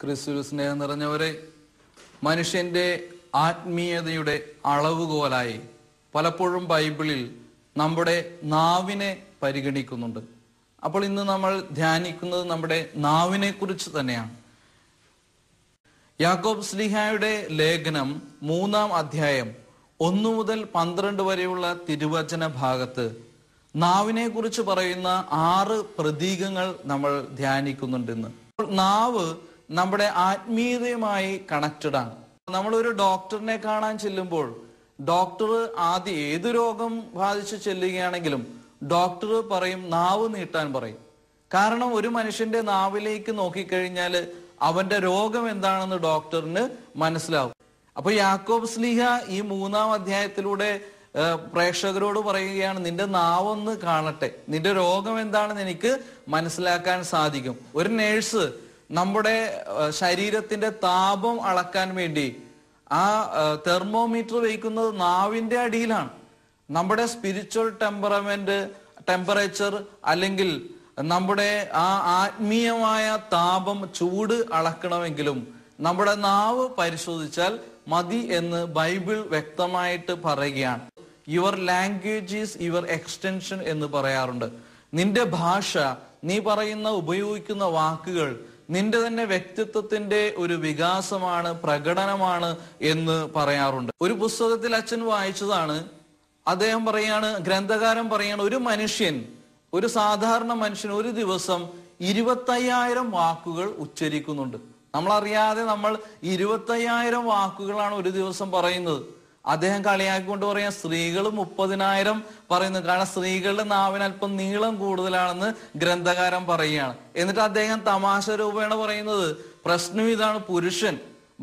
ക്രിസ്തുവിൽ സ്നേഹം നിറഞ്ഞവരെ, മനുഷ്യന്റെ ആത്മീയതയുടെ അളവുകോലായി പലപ്പോഴും ബൈബിളിൽ നമ്മുടെ നാവിനെ പരിഗണിക്കുന്നുണ്ട്. അപ്പോൾ ഇന്ന് നമ്മൾ ധ്യാനിക്കുന്നത് നമ്മുടെ നാവിനെ കുറിച്ച് തന്നെയാണ്. യാക്കോബ് ശ്ലീഹായുടെ ലേഖനം 3-ാം അധ്യായം 1 മുതൽ 12 വരെയുള്ള തിരുവചന ഭാഗത്ത് നാവിനെ കുറിച്ച് പറയുന്ന 6 പ്രതീകങ്ങൾ നമ്മൾ ധ്യാനിക്കുന്നുണ്ടെന്ന്. നാവ് നമ്മുടെ ആത്മീയതയുമായി കണക്റ്റഡ് ആണ്. നമ്മളൊരു ഡോക്ടറിനെ കാണാൻ ചെല്ലുമ്പോൾ ഡോക്ടർ ആദ്യം ഏത് രോഗം ബാധിച്ച് ചെല്ലുകയാണെങ്കിലും ഡോക്ടർ പറയും നാവ് നീട്ടാൻ പറയും. കാരണം ഒരു മനുഷ്യന്റെ നാവിലേക്ക് നോക്കിക്കഴിഞ്ഞാൽ അവന്റെ രോഗം എന്താണെന്ന് ഡോക്ടറിന് മനസ്സിലാവും. അപ്പൊ യാക്കോബ് ശ്ലീഹ ഈ 3-ാം അധ്യായത്തിലൂടെ പ്രേക്ഷകരോട് പറയുകയാണ്, നിന്റെ നാവൊന്ന് കാണട്ടെ, നിന്റെ രോഗം എന്താണെന്ന് എനിക്ക് മനസ്സിലാക്കാൻ സാധിക്കും. ഒരു നേഴ്സ് നമ്മുടെ ശരീരത്തിന്റെ താപം അളക്കാൻ വേണ്ടി ആ തെർമോമീറ്റർ വയ്ക്കുന്നത് നാവിന്റെ അടിയിലാണ്. നമ്മുടെ സ്പിരിച്വൽ ടെമ്പറേച്ചർ അല്ലെങ്കിൽ നമ്മുടെ ആ ആത്മീയമായ താപം, ചൂട് അളക്കണമെങ്കിലും നമ്മുടെ നാവ് പരിശോധിച്ചാൽ മതി എന്ന് ബൈബിൾ വ്യക്തമായിട്ട് പറയുകയാണ്. Your language is your extension എന്ന് പറയാറുണ്ട്. നിന്റെ ഭാഷ, നീ ഉപയോഗിക്കുന്ന വാക്കുകൾ നിന്റെ തന്നെ വ്യക്തിത്വത്തിന്റെ ഒരു വികാസമാണ്, പ്രകടനമാണ് എന്ന് പറയാറുണ്ട്. ഒരു പുസ്തകത്തിൽ അച്ഛൻ വായിച്ചതാണ്. അദ്ദേഹം പറയാണ്, ഗ്രന്ഥകാരൻ പറയാണ്, ഒരു സാധാരണ മനുഷ്യൻ ഒരു ദിവസം 25,000 വാക്കുകൾ ഉച്ചരിക്കുന്നുണ്ട്. നമ്മളറിയാതെ നമ്മൾ 25,000 വാക്കുകളാണ് ഒരു ദിവസം പറയുന്നത്. അദ്ദേഹം കളിയാക്കിക്കൊണ്ട് പറയാം, സ്ത്രീകൾ 30,000 പറയുന്നു. കാരണം സ്ത്രീകളുടെ നാവിന് അല്പം നീളം കൂടുതലാണെന്ന് ഗ്രന്ഥകാരൻ പറയുകയാണ്. എന്നിട്ട് അദ്ദേഹം തമാശ രൂപേണ പറയുന്നത്, പ്രശ്നം ഇതാണ്, പുരുഷൻ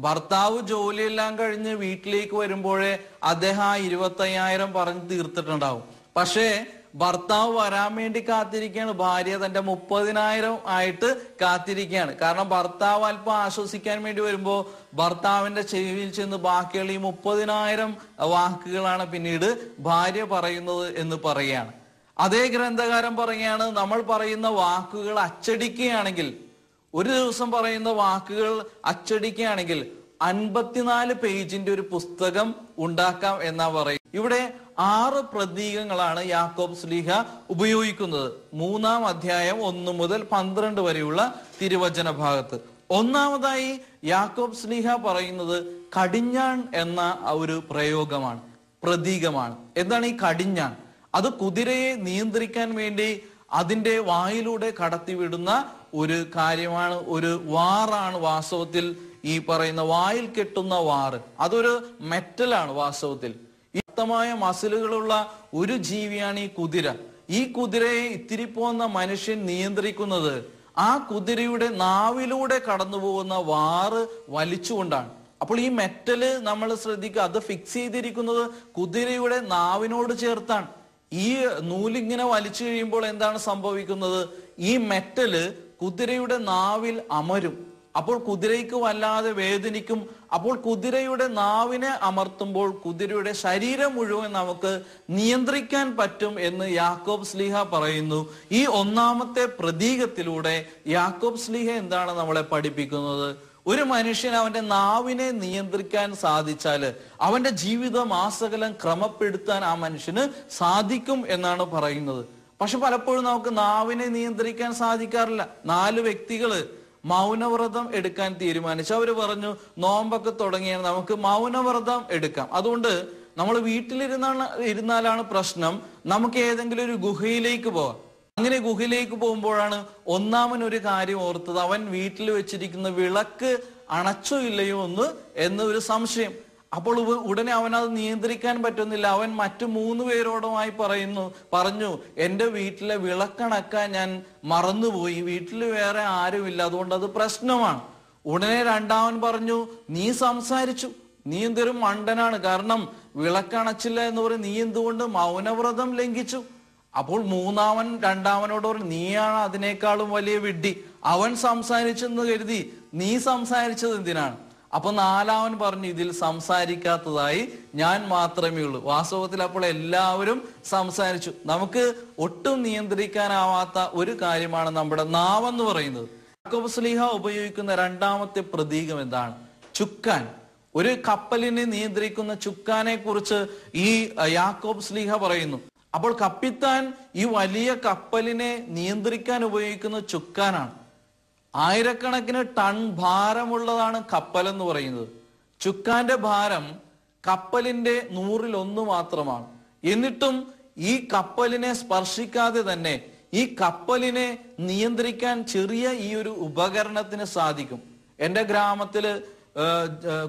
ഭർത്താവ് ജോലിയെല്ലാം കഴിഞ്ഞ് വീട്ടിലേക്ക് വരുമ്പോഴേ അദ്ദേഹം ആ 25,000 പറഞ്ഞു തീർത്തിട്ടുണ്ടാവും. പക്ഷേ ഭർത്താവ് വരാൻ വേണ്ടി കാത്തിരിക്കുകയാണ്, ഭാര്യ തന്റെ 30,000 ആയിട്ട് കാത്തിരിക്കുകയാണ്. കാരണം ഭർത്താവ് അല്പം ആശ്വസിക്കാൻ വേണ്ടി വരുമ്പോ ഭർത്താവിന്റെ ചെവിയിൽ ചെന്ന് ബാക്കിയുള്ള ഈ 30,000 വാക്കുകളാണ് പിന്നീട് ഭാര്യ പറയുന്നത് എന്ന് പറയുകയാണ്. അതേ ഗ്രന്ഥകാരൻ പറയുകയാണ്, നമ്മൾ പറയുന്ന വാക്കുകൾ അച്ചടിക്കുകയാണെങ്കിൽ, ഒരു ദിവസം പറയുന്ന വാക്കുകൾ അച്ചടിക്കുകയാണെങ്കിൽ 54 പേജിന്റെ ഒരു പുസ്തകം ഉണ്ടാക്കാം എന്നാ പറയും. ഇവിടെ 6 പ്രതീകങ്ങളാണ് യാക്കോബ് ശ്ലീഹ ഉപയോഗിക്കുന്നത് 3-ാം അധ്യായം 1 മുതൽ 12 വരെയുള്ള തിരുവചന ഭാഗത്ത്. ഒന്നാമതായി യാക്കോബ് ശ്ലീഹ പറയുന്നത് കടിഞ്ഞാൺ എന്ന ഒരു പ്രയോഗമാണ്, പ്രതീകമാണ്. എന്താണ് ഈ കടിഞ്ഞാൺ? അത് കുതിരയെ നിയന്ത്രിക്കാൻ വേണ്ടി അതിന്റെ വായിലൂടെ കടത്തിവിടുന്ന ഒരു കാര്യമാണ്, ഒരു വാറാണ്. വാസ്തവത്തിൽ ഈ പറയുന്ന വായിൽ കെട്ടുന്ന വാറ് അതൊരു മെറ്റലാണ്. വാസ്തവത്തിൽ യുക്തമായ മസിലുകളുള്ള ഒരു ജീവിയാണ് ഈ കുതിര. ഈ കുതിരയെ ഇത്തിരി പോന്ന മനുഷ്യൻ നിയന്ത്രിക്കുന്നത് ആ കുതിരയുടെ നാവിലൂടെ കടന്നു പോകുന്ന വാറ് വലിച്ചുകൊണ്ടാണ്. അപ്പോൾ ഈ മെറ്റല് നമ്മൾ ശ്രദ്ധിക്കുക, അത് ഫിക്സ് ചെയ്തിരിക്കുന്നത് കുതിരയുടെ നാവിനോട് ചേർത്താണ്. ഈ നൂലിങ്ങനെ വലിച്ചു കഴിയുമ്പോൾ എന്താണ് സംഭവിക്കുന്നത്? ഈ മെറ്റല് കുതിരയുടെ നാവിൽ അമരും. അപ്പോൾ കുതിരയ്ക്ക് വല്ലാതെ വേദനിക്കും. അപ്പോൾ കുതിരയുടെ നാവിനെ അമർത്തുമ്പോൾ കുതിരയുടെ ശരീരം മുഴുവൻ നമുക്ക് നിയന്ത്രിക്കാൻ പറ്റും എന്ന് യാക്കോബ് ശ്ലീഹ പറയുന്നു. ഈ ഒന്നാമത്തെ പ്രതീകത്തിലൂടെ യാക്കോബ് ശ്ലീഹ എന്താണ് നമ്മളെ പഠിപ്പിക്കുന്നത്? ഒരു മനുഷ്യൻ അവന്റെ നാവിനെ നിയന്ത്രിക്കാൻ സാധിച്ചാല് അവന്റെ ജീവിതം ആസകലം ക്രമപ്പെടുത്താൻ ആ മനുഷ്യന് സാധിക്കും എന്നാണ് പറയുന്നത്. പക്ഷെ പലപ്പോഴും നമുക്ക് നാവിനെ നിയന്ത്രിക്കാൻ സാധിക്കാറില്ല. 4 വ്യക്തികള് മൗനവ്രതം എടുക്കാൻ തീരുമാനിച്ചു. അവര് പറഞ്ഞു, നോമ്പൊക്കെ തുടങ്ങിയാണ്, നമുക്ക് മൗനവ്രതം എടുക്കാം. അതുകൊണ്ട് നമ്മൾ വീട്ടിലിരുന്നാലാണ് പ്രശ്നം, നമുക്ക് ഏതെങ്കിലും ഒരു ഗുഹയിലേക്ക് പോവാം. അങ്ങനെ ഗുഹയിലേക്ക് പോകുമ്പോഴാണ് ഒന്നാമൻ ഒരു കാര്യം ഓർത്തത്, അവൻ വീട്ടിൽ വെച്ചിരിക്കുന്ന വിളക്ക് അണച്ചോ ഇല്ലയോ എന്നൊരു സംശയം. അപ്പോൾ ഉടനെ അവനത് നിയന്ത്രിക്കാൻ പറ്റുന്നില്ല. അവൻ മറ്റു 3 പേരോടുമായി പറഞ്ഞു, എന്റെ വീട്ടിലെ വിളക്കണക്കാൻ ഞാൻ മറന്നുപോയി, വീട്ടിൽ വേറെ ആരുമില്ല, അതുകൊണ്ട് അത് പ്രശ്നമാണ്. ഉടനെ രണ്ടാമൻ പറഞ്ഞു, നീ സംസാരിച്ചു, നീ എന്തൊരു മണ്ടനാണ്, കാരണം വിളക്കണച്ചില്ല എന്ന് പറയും, നീ എന്തുകൊണ്ട് മൗനവ്രതം ലംഘിച്ചു? അപ്പോൾ മൂന്നാമൻ രണ്ടാമനോട് പറഞ്ഞു, നീയാണ് അതിനേക്കാളും വലിയ വിഡ്ഢി, അവൻ സംസാരിച്ചെന്ന് കരുതി നീ സംസാരിച്ചത് എന്തിനാണ്? അപ്പൊ നാലാമൻ പറഞ്ഞു, ഇതിൽ സംസാരിക്കാത്തതായി ഞാൻ മാത്രമേ ഉള്ളൂ. വാസ്തവത്തിൽ അപ്പോൾ എല്ലാവരും സംസാരിച്ചു. നമുക്ക് ഒട്ടും നിയന്ത്രിക്കാനാവാത്ത ഒരു കാര്യമാണ് നമ്മുടെ നാവെന്ന് പറയുന്നത്. യാക്കോബ് ശ്ലീഹ ഉപയോഗിക്കുന്ന രണ്ടാമത്തെ പ്രതീകം എന്താണ്? ചുക്കാൻ. ഒരു കപ്പലിനെ നിയന്ത്രിക്കുന്ന ചുക്കാനെ കുറിച്ച് ഈ യാക്കോബ് ശ്ലീഹ പറയുന്നു. അപ്പോൾ കപ്പിത്താൻ ഈ വലിയ കപ്പലിനെ നിയന്ത്രിക്കാൻ ഉപയോഗിക്കുന്ന ചുക്കാനാണ്. ആയിരക്കണക്കിന് ടൺ ഭാരമുള്ളതാണ് കപ്പൽ എന്ന് പറയുന്നത്. ചുക്കാന്റെ ഭാരം കപ്പലിന്റെ 100% മാത്രമാണ്. എന്നിട്ടും ഈ കപ്പലിനെ സ്പർശിക്കാതെ തന്നെ ഈ കപ്പലിനെ നിയന്ത്രിക്കാൻ ചെറിയ ഈ ഒരു ഉപകരണത്തിന് സാധിക്കും. എൻ്റെ ഗ്രാമത്തില്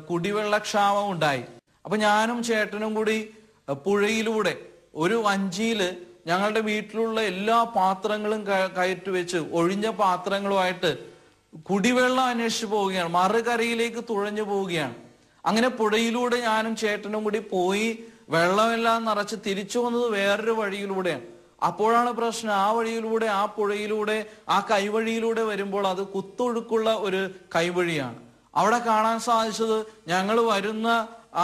കുടിവെള്ളക്ഷാമം ഉണ്ടായി. അപ്പൊ ഞാനും ചേട്ടനും കൂടി പുഴയിലൂടെ ഒരു വഞ്ചിയില് ഞങ്ങളുടെ വീട്ടിലുള്ള എല്ലാ പാത്രങ്ങളും കയറ്റി വെച്ച് ഒഴിഞ്ഞ പാത്രങ്ങളുമായിട്ട് കുടിവെള്ളം അന്വേഷിച്ച് പോവുകയാണ്. മറുകരയിലേക്ക് തുഴഞ്ഞു പോവുകയാണ്. അങ്ങനെ പുഴയിലൂടെ ഞാനും ചേട്ടനും കൂടി പോയി വെള്ളമെല്ലാം നിറച്ച് തിരിച്ചു വന്നത് വേറൊരു വഴിയിലൂടെയാണ്. അപ്പോഴാണ് പ്രശ്നം. ആ വഴിയിലൂടെ, ആ പുഴയിലൂടെ, ആ കൈവഴിയിലൂടെ വരുമ്പോൾ അത് കുത്തൊഴുക്കുള്ള ഒരു കൈവഴിയാണ്. അവിടെ കാണാൻ സാധിച്ചത്, ഞങ്ങൾ വരുന്ന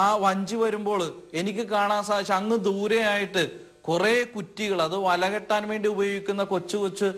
ആ വഞ്ചി വരുമ്പോൾ എനിക്ക് കാണാൻ സാധിച്ച അങ്ങ് ദൂരെയായിട്ട് കുറെ കുറ്റികൾ, അത് വല കെട്ടാൻ വേണ്ടി ഉപയോഗിക്കുന്ന കൊച്ചു കൊച്ചു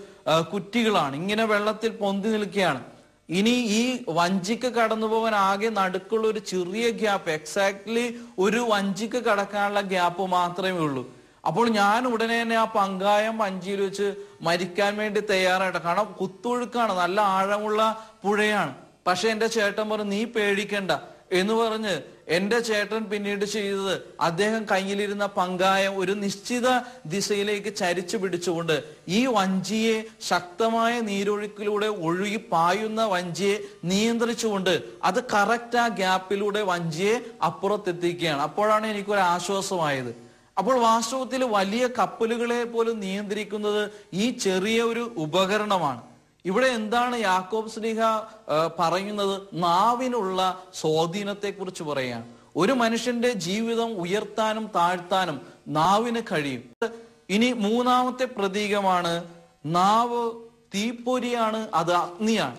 കുറ്റികളാണ്, ഇങ്ങനെ വെള്ളത്തിൽ പൊന്തി നിൽക്കുകയാണ്. ഇനി ഈ വഞ്ചിക്ക് കടന്നു പോകാൻ ആകെ നടുക്കുള്ള ഒരു ചെറിയ ഗ്യാപ്പ്, എക്സാക്ട്ലി ഒരു വഞ്ചിക്ക് കടക്കാനുള്ള ഗ്യാപ്പ് മാത്രമേ ഉള്ളൂ. അപ്പോൾ ഞാൻ ഉടനെ തന്നെ ആ പങ്കായം വഞ്ചിയിൽ വെച്ച് മരിക്കാൻ വേണ്ടി തയ്യാറായിട്ട്, കാരണം കുത്തൊഴുക്കാണ്, നല്ല ആഴമുള്ള പുഴയാണ്. പക്ഷെ എന്റെ ചേട്ടൻ പറഞ്ഞു, നീ പേടിക്കണ്ട എന്ന് പറഞ്ഞ് എന്റെ ചേട്ടൻ പിന്നീട് ചെയ്തത്, അദ്ദേഹം കയ്യിലിരുന്ന പങ്കായം ഒരു നിശ്ചിത ദിശയിലേക്ക് ചരിച്ചു പിടിച്ചുകൊണ്ട് ഈ വഞ്ചിയെ, ശക്തമായ നീരൊഴുക്കിലൂടെ ഒഴുകി പായുന്ന വഞ്ചിയെ നിയന്ത്രിച്ചുകൊണ്ട് അത് കറക്റ്റ് ആ ഗ്യാപ്പിലൂടെ വഞ്ചിയെ അപ്പുറത്തെത്തിക്കുകയാണ്. അപ്പോഴാണ് എനിക്കൊരു ആശ്വാസമായത്. അപ്പോൾ വാസ്തവത്തിൽ വലിയ കപ്പലുകളെ പോലും നിയന്ത്രിക്കുന്നത് ഈ ചെറിയ ഒരു ഉപകരണമാണ്. ഇവിടെ എന്താണ് യാക്കോബ് ശ്ലീഹ പറയുന്നത്? നാവിനുള്ള സ്വാധീനത്തെ കുറിച്ച് പറയുകയാണ്. ഒരു മനുഷ്യന്റെ ജീവിതം ഉയർത്താനും താഴ്ത്താനും നാവിന് കഴിയും. ഇനി മൂന്നാമത്തെ പ്രതീകമാണ് നാവ്. തീപ്പൊരിയാണ്, അത് അഗ്നിയാണ്.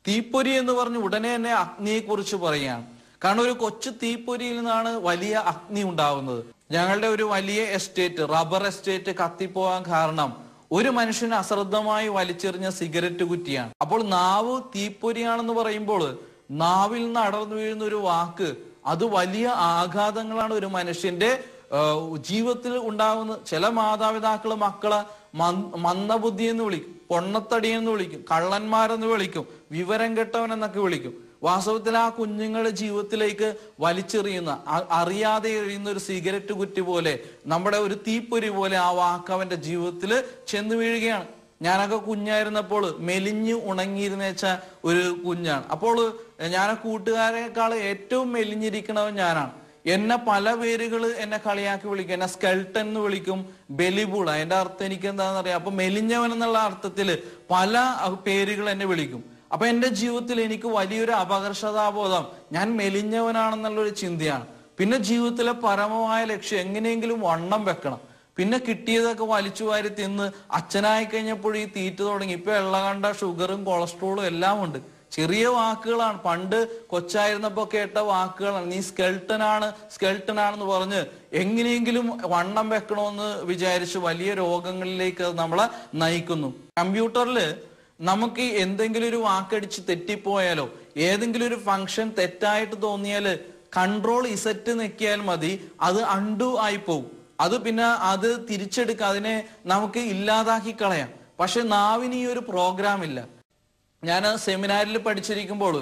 തീപ്പൊരി എന്ന് പറഞ്ഞ് ഉടനെ തന്നെ അഗ്നിയെ കുറിച്ച് പറയുകയാണ്. കാരണം ഒരു കൊച്ചു തീപ്പൊരിയിൽ നിന്നാണ് വലിയ അഗ്നി ഉണ്ടാവുന്നത്. ഞങ്ങളുടെ ഒരു വലിയ എസ്റ്റേറ്റ്, റബ്ബർ എസ്റ്റേറ്റ് കത്തിപ്പോകാൻ കാരണം ഒരു മനുഷ്യന് അശ്രദ്ധമായി വലിച്ചെറിഞ്ഞ സിഗരറ്റ് കുറ്റിയാണ്. അപ്പോൾ നാവ് തീപ്പൊരിയാണെന്ന് പറയുമ്പോൾ നാവിൽ നിന്ന് അടർന്നു വീഴുന്ന ഒരു വാക്ക്, അത് വലിയ ആഘാതങ്ങളാണ് ഒരു മനുഷ്യന്റെ ജീവിതത്തിൽ ഉണ്ടാകുന്നത്. ചില മാതാപിതാക്കള് മക്കളെ മന്ദബുദ്ധി എന്ന് വിളിക്കും, പൊണ്ണത്തടി എന്ന് വിളിക്കും, കള്ളന്മാരെന്ന് വിളിക്കും, വിവരം കെട്ടവൻ എന്നൊക്കെ വിളിക്കും. വാസ്തവത്തിൽ ആ കുഞ്ഞുങ്ങളുടെ ജീവിതത്തിലേക്ക് വലിച്ചെറിയുന്ന, അറിയാതെ എറിയുന്ന ഒരു സിഗരറ്റ് കുറ്റി പോലെ, നമ്മുടെ ഒരു തീപ്പൊരി പോലെ ആ വാക്ക് അവന്റെ ജീവിതത്തിൽ ചെന്ന് വീഴുകയാണ്. ഞാനൊക്കെ കുഞ്ഞായിരുന്നപ്പോൾ മെലിഞ്ഞു ഉണങ്ങിയിരുന്നേച്ച ഒരു കുഞ്ഞാണ്. അപ്പോൾ ഞാൻ കൂട്ടുകാരെക്കാൾ ഏറ്റവും മെലിഞ്ഞിരിക്കണവൻ ഞാനാണ്. എന്നെ പല പേരുകൾ എന്നെ കളിയാക്കി വിളിക്കും. എന്നെ സ്കെൽട്ടൻ എന്ന് വിളിക്കും, ബെലിബുൾ. അതിന്റെ അർത്ഥം എനിക്ക് എന്താണെന്ന് അറിയാം. അപ്പൊ മെലിഞ്ഞവൻ എന്നുള്ള അർത്ഥത്തില് പല പേരുകൾ എന്നെ വിളിക്കും. അപ്പൊ എന്റെ ജീവിതത്തിൽ എനിക്ക് വലിയൊരു അപകർഷതാബോധം, ഞാൻ മെലിഞ്ഞവനാണെന്നുള്ളൊരു ചിന്തയാണ്. പിന്നെ ജീവിതത്തിലെ പരമമായ ലക്ഷ്യം എങ്ങനെയെങ്കിലും വണ്ണം വെക്കണം. പിന്നെ കിട്ടിയതൊക്കെ വലിച്ചു വാരി തിന്ന് അച്ഛനായി കഴിഞ്ഞപ്പോൾ ഈ തീറ്റ തുടങ്ങി. ഇപ്പൊ എള്ളകണ്ട, ഷുഗറും കൊളസ്ട്രോളും എല്ലാം ഉണ്ട്. ചെറിയ വാക്കുകളാണ്, പണ്ട് കൊച്ചായിരുന്നപ്പോ കേട്ട വാക്കുകളാണ്. നീ സ്കെൽട്ടനാണെന്ന് പറഞ്ഞ് എങ്ങനെയെങ്കിലും വണ്ണം വെക്കണമെന്ന് വിചാരിച്ച് വലിയ രോഗങ്ങളിലേക്ക് നമ്മളെ നയിക്കുന്നു. കമ്പ്യൂട്ടറില് നമുക്ക് എന്തെങ്കിലും ഒരു വാക്കടിച്ച് തെറ്റിപ്പോയാലോ, ഏതെങ്കിലും ഒരു ഫംഗ്ഷൻ തെറ്റായിട്ട് തോന്നിയാല് കൺട്രോൾ ഇസറ്റ് നെക്കിയാൽ മതി, അത് അൺഡു ആയി പോകും. അത് പിന്നെ അത് തിരിച്ചെടുക്കുക, അതിനെ നമുക്ക് ഇല്ലാതാക്കി കളയാം. പക്ഷെ നാവിന് ഈ ഒരു പ്രോഗ്രാം ഇല്ല. ഞാൻ സെമിനാറിൽ പഠിച്ചിരിക്കുമ്പോൾ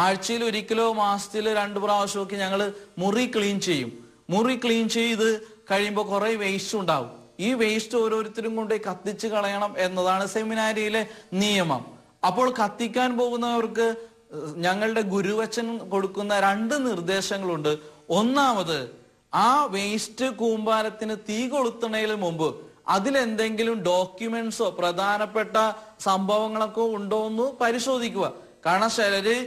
ആഴ്ചയിൽ ഒരിക്കലോ മാസത്തിൽ 2 പ്രാവശ്യമൊക്കെ ഞങ്ങൾ മുറി ക്ലീൻ ചെയ്യും. മുറി ക്ലീൻ ചെയ്ത് കഴിയുമ്പോൾ കുറെ വേസ്റ്റ് ഉണ്ടാവും. ഈ വേസ്റ്റ് ഓരോരുത്തരും കൊണ്ട് കത്തിച്ച് കളയണം എന്നതാണ് സെമിനാരിയിലെ നിയമം. അപ്പോൾ കത്തിക്കാൻ പോകുന്നവർക്ക് ഞങ്ങളുടെ ഗുരുവച്ചൻ കൊടുക്കുന്ന 2 നിർദ്ദേശങ്ങളുണ്ട്. ഒന്നാമത്, ആ വേസ്റ്റ് കൂമ്പാരത്തിന് തീ കൊളുത്തുന്നതിന് മുമ്പ് അതിലെന്തെങ്കിലും ഡോക്യുമെന്റ്സോ പ്രധാനപ്പെട്ട സംഭവങ്ങളൊക്കെ ഉണ്ടോ എന്ന് പരിശോധിക്കുക. കാരണം ചിലര്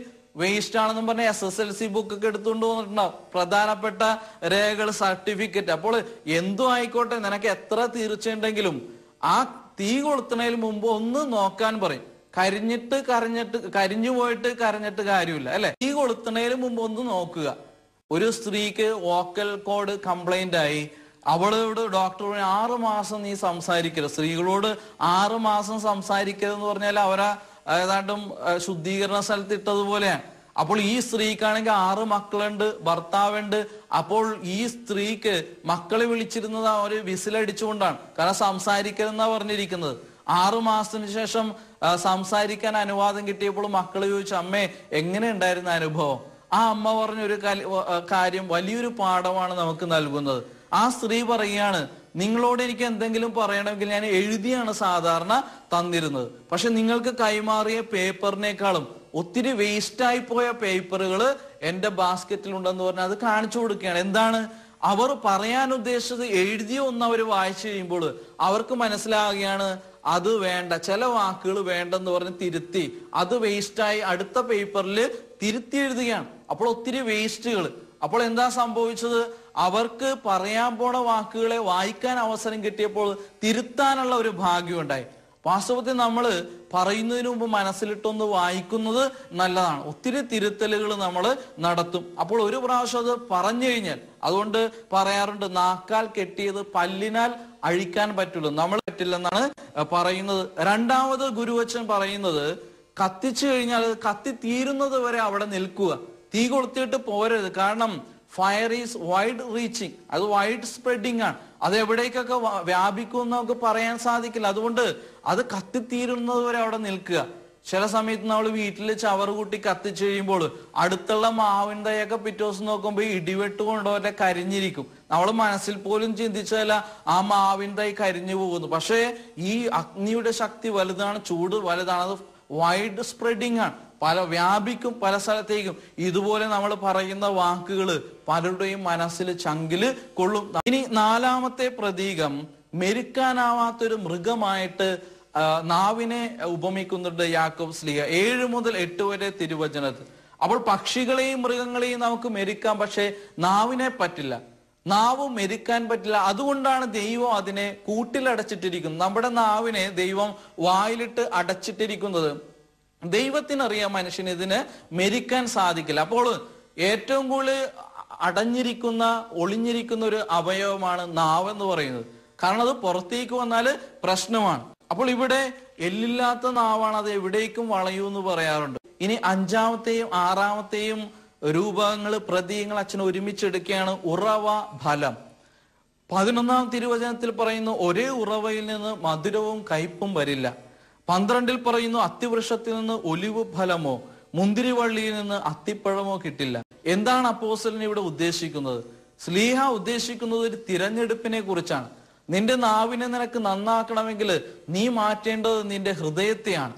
വേസ്റ്റ് ആണെന്നും പറഞ്ഞ SSLC ബുക്കൊക്കെ എടുത്തുകൊണ്ട് വന്നിട്ടുണ്ടാവും, പ്രധാനപ്പെട്ട രേഖകൾ, സർട്ടിഫിക്കറ്റ്. അപ്പോൾ എന്തോ ആയിക്കോട്ടെ, നിനക്ക് എത്ര തീർച്ചയുണ്ടെങ്കിലും ആ തീ കൊളുത്തുന്നതിന് മുമ്പ് ഒന്ന് നോക്കാൻ പറയും. കരിഞ്ഞു പോയിട്ട് കരഞ്ഞിട്ട് കാര്യമില്ല, അല്ലെ? തീ കൊളുത്തുന്നതിന് മുമ്പ് ഒന്ന് നോക്കുക. ഒരു സ്ത്രീക്ക് വോക്കൽ കോഡ് കംപ്ലൈന്റ് ആയി. അവളോട് ഡോക്ടർ 6 മാസം നീ സംസാരിക്കരുത്, സ്ത്രീകളോട് 6 മാസം സംസാരിക്കരുതെന്ന് പറഞ്ഞാൽ അവരെ ഏതാണ്ടും ശുദ്ധീകരണ സ്ഥലത്ത് ഇട്ടതുപോലെയാണ്. അപ്പോൾ ഈ സ്ത്രീക്കാണെങ്കിൽ 6 മക്കളുണ്ട്, ഭർത്താവുണ്ട്. അപ്പോൾ ഈ സ്ത്രീക്ക് മക്കളെ വിളിച്ചിരുന്നത് ആ ഒരു വിസിലടിച്ചുകൊണ്ടാണ്. കാരണം സംസാരിക്കരുതെന്നാ പറഞ്ഞിരിക്കുന്നത്. 6 മാസത്തിന് ശേഷം സംസാരിക്കാൻ അനുവാദം കിട്ടിയപ്പോൾ മക്കള് ചോദിച്ചു, അമ്മേ എങ്ങനെ ഉണ്ടായിരുന്ന അനുഭവം? ആ അമ്മ പറഞ്ഞൊരു കാര്യം വലിയൊരു പാഠമാണ് നമുക്ക് നൽകുന്നത്. ആ സ്ത്രീ പറയുകയാണ്, നിങ്ങളോട് എനിക്ക് എന്തെങ്കിലും പറയണമെങ്കിൽ ഞാൻ എഴുതിയാണ് സാധാരണ തന്നിരുന്നത്. പക്ഷെ നിങ്ങൾക്ക് കൈമാറിയ പേപ്പറിനേക്കാളും ഒത്തിരി വേസ്റ്റായി പോയ പേപ്പറുകൾ എന്റെ ബാസ്ക്കറ്റിൽ ഉണ്ടെന്ന് പറഞ്ഞാൽ അത് കാണിച്ചു കൊടുക്കുകയാണ്. എന്താണ് അവർ പറയാൻ ഉദ്ദേശിച്ചത്? എഴുതിയ ഒന്ന് അവർ വായിച്ചു കഴിയുമ്പോൾ അവർക്ക് മനസ്സിലാവുകയാണ് അത് വേണ്ട, ചില വാക്കുകൾ വേണ്ടെന്ന് പറഞ്ഞ് തിരുത്തി അത് വേസ്റ്റായി അടുത്ത പേപ്പറിൽ തിരുത്തി എഴുതുകയാണ്. അപ്പോൾ ഒത്തിരി വേസ്റ്റുകൾ. അപ്പോൾ എന്താ സംഭവിച്ചത്? അവർക്ക് പറയാൻ പോണ വാക്കുകളെ വായിക്കാൻ അവസരം കിട്ടിയപ്പോൾ തിരുത്താനുള്ള ഒരു ഭാഗ്യം ഉണ്ടായി. വാസ്തവത്തിൽ നമ്മൾ പറയുന്നതിന് മുമ്പ് മനസ്സിലിട്ടൊന്ന് വായിക്കുന്നത് നല്ലതാണ്. ഒത്തിരി തിരുത്തലുകൾ നമ്മൾ നടത്തും. അപ്പോൾ ഒരു പ്രാവശ്യം അത് പറഞ്ഞു കഴിഞ്ഞാൽ, അതുകൊണ്ട് പറയാറുണ്ട്, നാക്കാൽ കെട്ടിയത് പല്ലിനാൽ അഴിക്കാൻ പറ്റുള്ളൂ, നമ്മൾ പറ്റില്ലെന്നാണ് പറയുന്നത്. രണ്ടാമത് ഗുരുവച്ചൻ പറയുന്നത്, കത്തിച്ചു കഴിഞ്ഞാൽ അത് കത്തി തീരുന്നത് വരെ അവിടെ നിൽക്കുക, തീ കൊളുത്തിയിട്ട് പോരരുത്. കാരണം ഫയർ ഈസ് വൈഡ് റീച്ചിങ്, അത് വൈഡ് സ്പ്രെഡിങ് ആണ്. അത് എവിടേക്കൊക്കെ വ്യാപിക്കും എന്ന് നമുക്ക് പറയാൻ സാധിക്കില്ല. അതുകൊണ്ട് അത് കത്തിത്തീരുന്നത് വരെ അവിടെ നിൽക്കുക. ചില സമയത്ത് നമ്മൾ വീട്ടിൽ ചവറ് കൂട്ടി കത്തിച്ചു കഴിയുമ്പോൾ അടുത്തുള്ള മാവിൻ തൈയൊക്കെ പിറ്റേ ദിവസം നോക്കുമ്പോൾ ഇടിവെട്ട് കൊണ്ടുപോലെ കരിഞ്ഞിരിക്കും. നമ്മൾ മനസ്സിൽ പോലും ചിന്തിച്ചതല്ല ആ മാവിൻ തൈ കരിഞ്ഞു പോകുന്നു. പക്ഷേ ഈ അഗ്നിയുടെ ശക്തി വലുതാണ്, ചൂട് വലുതാണ്, അത് വൈഡ് സ്പ്രെഡിങ് ആണ്, വ്യാപിക്കും പല സ്ഥലത്തേക്കും. ഇതുപോലെ നമ്മൾ പറയുന്ന വാക്കുകൾ പലരുടെയും മനസ്സിൽ ചങ്കില് കൊള്ളും. ഇനി 4ാമത്തെ പ്രതീകം, മെരുക്കാനാവാത്തൊരു മൃഗമായിട്ട് നാവിനെ ഉപമിക്കുന്നുണ്ട് യാക്കോബ് ശ്ലീഹ 7 മുതൽ 8 വരെ തിരുവചനത്തിൽ. അപ്പോൾ പക്ഷികളെയും മൃഗങ്ങളെയും നമുക്ക് മെരുക്കാം, പക്ഷെ നാവിനെ പറ്റില്ല. നാവ് മെരുക്കാൻ പറ്റില്ല. അതുകൊണ്ടാണ് ദൈവം അതിനെ കൂട്ടിലടച്ചിട്ടിരിക്കുന്നത്. നമ്മുടെ നാവിനെ ദൈവം വായിലിട്ട് അടച്ചിട്ടിരിക്കുന്നത്. ദൈവത്തിനറിയാം മനുഷ്യന് ഇതിന് മെരുക്കാൻ സാധിക്കില്ല. അപ്പോൾ ഏറ്റവും കൂടുതൽ അടഞ്ഞിരിക്കുന്ന ഒളിഞ്ഞിരിക്കുന്ന ഒരു അവയവമാണ് നാവെന്ന് പറയുന്നത്. കാരണം അത് പുറത്തേക്ക് വന്നാൽ പ്രശ്നമാണ്. അപ്പോൾ ഇവിടെ എല്ലില്ലാത്ത നാവാണ്, അത് എവിടേക്കും വളയൂ എന്ന് പറയാറുണ്ട്. ഇനി 5ാമത്തെയും 6ാമത്തെയും രൂപങ്ങൾ പ്രതീകങ്ങൾ അച്ഛൻ ഒരുമിച്ചെടുക്കുകയാണ്. ഉറവ, ഫലം. 11ാം തിരുവചനത്തിൽ പറയുന്നു, ഒരേ ഉറവയിൽ നിന്ന് മധുരവും കയ്പും വരില്ല. 12ൽ പറയുന്നു, അത്തിവൃക്ഷത്തിൽ നിന്ന് ഒലിവ് ഫലമോ മുന്തിരിവള്ളിയിൽ നിന്ന് അത്തിപ്പഴമോ കിട്ടില്ല. എന്താണ് അപ്പോസ്തലൻ ഇവിടെ ഉദ്ദേശിക്കുന്നത്? ശ്ലീഹ ഉദ്ദേശിക്കുന്നത് ഒരു തിരഞ്ഞെടുപ്പിനെ കുറിച്ചാണ്. നിന്റെ നാവിനെ നിനക്ക് നന്നാക്കണമെങ്കിൽ നീ മാറ്റേണ്ടത് നിന്റെ ഹൃദയത്തെയാണ്.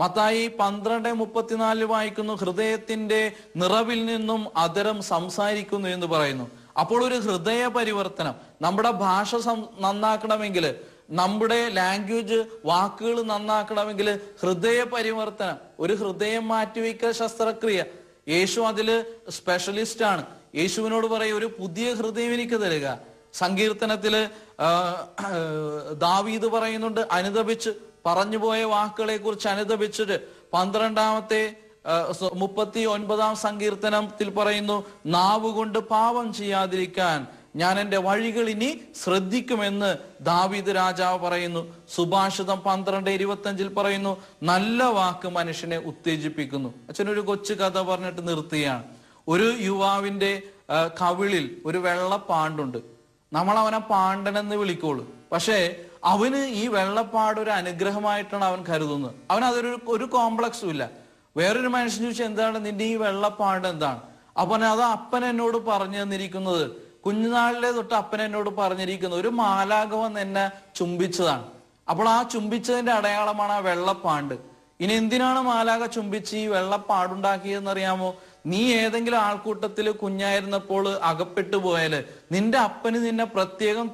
മത്തായി 12:34 വായിക്കുന്നു, ഹൃദയത്തിന്റെ നിറവിൽ നിന്നും അധരം സംസാരിക്കുന്നു എന്ന് പറയുന്നു. അപ്പോൾ ഒരു ഹൃദയ പരിവർത്തനം, നമ്മുടെ ഭാഷ നന്നാക്കണമെങ്കിൽ, നമ്മുടെ ലാംഗ്വേജ് വാക്കുകൾ നന്നാക്കണമെങ്കിൽ ഹൃദയ പരിവർത്തനം, ഒരു ഹൃദയം മാറ്റിവെക്കൽ ശസ്ത്രക്രിയ. യേശു അതില് സ്പെഷ്യലിസ്റ്റ് ആണ്. യേശുവിനോട് പറയും, ഒരു പുതിയ ഹൃദയം എനിക്ക് തരിക. സങ്കീർത്തനത്തില് ദാവീദ് പറയുന്നുണ്ട്, അനുതപിച്ച് പറഞ്ഞുപോയ വാക്കുകളെ കുറിച്ച് അനുതപിച്ചിട്ട്. 12ാമത്തെ 39ാം സങ്കീർത്തനത്തിൽ പറയുന്നു, നാവ് കൊണ്ട് പാപം ചെയ്യാതിരിക്കാൻ ഞാൻ എൻ്റെ വഴികൾ ഇനി ശ്രദ്ധിക്കുമെന്ന് ദാവീദ് രാജാവ് പറയുന്നു. സുഭാഷിതം 12:25 പറയുന്നു, നല്ല വാക്ക് മനുഷ്യനെ ഉത്തേജിപ്പിക്കുന്നു. അച്ഛനൊരു കൊച്ചു കഥ പറഞ്ഞിട്ട് നിർത്തുകയാണ്. ഒരു യുവാവിന്റെ കവിളിൽ ഒരു വെള്ളപ്പാണ്ടുണ്ട്. നമ്മൾ അവനെ പാണ്ടനെന്ന് വിളിക്കോളൂ. പക്ഷേ അവന് ഈ വെള്ളപ്പാട് ഒരു അനുഗ്രഹമായിട്ടാണ് അവൻ കരുതുന്നത്. അവൻ അതൊരു കോംപ്ലക്സും ഇല്ല. വേറൊരു മനുഷ്യൻ ചോദിച്ചാൽ, എന്താണ് നിന്റെ ഈ വെള്ളപ്പാട് എന്താണ്? അപ്പൊ അത് അപ്പൻ എന്നോട് പറഞ്ഞു തന്നിരിക്കുന്നത്, കുഞ്ഞുനാളിലെ തൊട്ട് അപ്പൻ എന്നോട് പറഞ്ഞിരിക്കുന്നത്, ഒരു മാലാഖ വന്ന് എന്നെ ചുംബിച്ചതാണ്. അപ്പോൾ ആ ചുംബിച്ചതിന്റെ അടയാളമാണ് ആ വെള്ളപ്പാണ്ട്. ഇനി എന്തിനാണ് മാലാഖ ചുംബിച്ച് ഈ വെള്ളപ്പാടുണ്ടാക്കിയതെന്നറിയാമോ? നീ ഏതെങ്കിലും ആൾക്കൂട്ടത്തിൽ കുഞ്ഞായിരുന്നപ്പോൾ അകപ്പെട്ടു പോയാല് നിന്റെ അപ്പന് നിന്നെ പ്രത്യേകം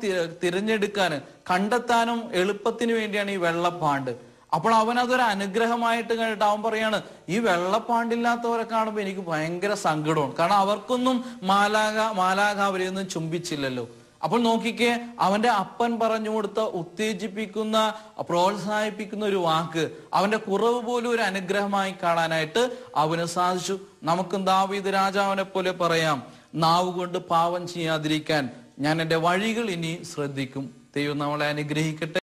തിരഞ്ഞെടുക്കാനും കണ്ടെത്താനും എളുപ്പത്തിന് വേണ്ടിയാണ് ഈ വെള്ളപ്പാണ്ട്. അപ്പോൾ അവനതൊരു അനുഗ്രഹമായിട്ട് കണ്ടിട്ട് അവൻ പറയാണ്, ഈ വെള്ളപ്പാണ്ടില്ലാത്തവരെ കാണുമ്പോൾ എനിക്ക് ഭയങ്കര സങ്കടമാണ്. കാരണം അവർക്കൊന്നും മാലാഖ അവരെയൊന്നും ചുംബിച്ചില്ലല്ലോ. അപ്പോൾ നോക്കിക്കേ, അവന്റെ അപ്പൻ പറഞ്ഞു കൊടുത്ത ഉത്തേജിപ്പിക്കുന്ന പ്രോത്സാഹിപ്പിക്കുന്ന ഒരു വാക്ക് അവന്റെ കുറവ് പോലും ഒരു അനുഗ്രഹമായി കാണാനായിട്ട് അവന് സാധിച്ചു. നമുക്കും ദാവീദ് രാജാവിനെ പോലെ പറയാം, നാവ് കൊണ്ട് പാപം ചെയ്യാതിരിക്കാൻ ഞാൻ എൻ്റെ വഴികൾ ഇനി ശ്രദ്ധിക്കും. ദൈവം നമ്മളെ അനുഗ്രഹിക്കട്ടെ.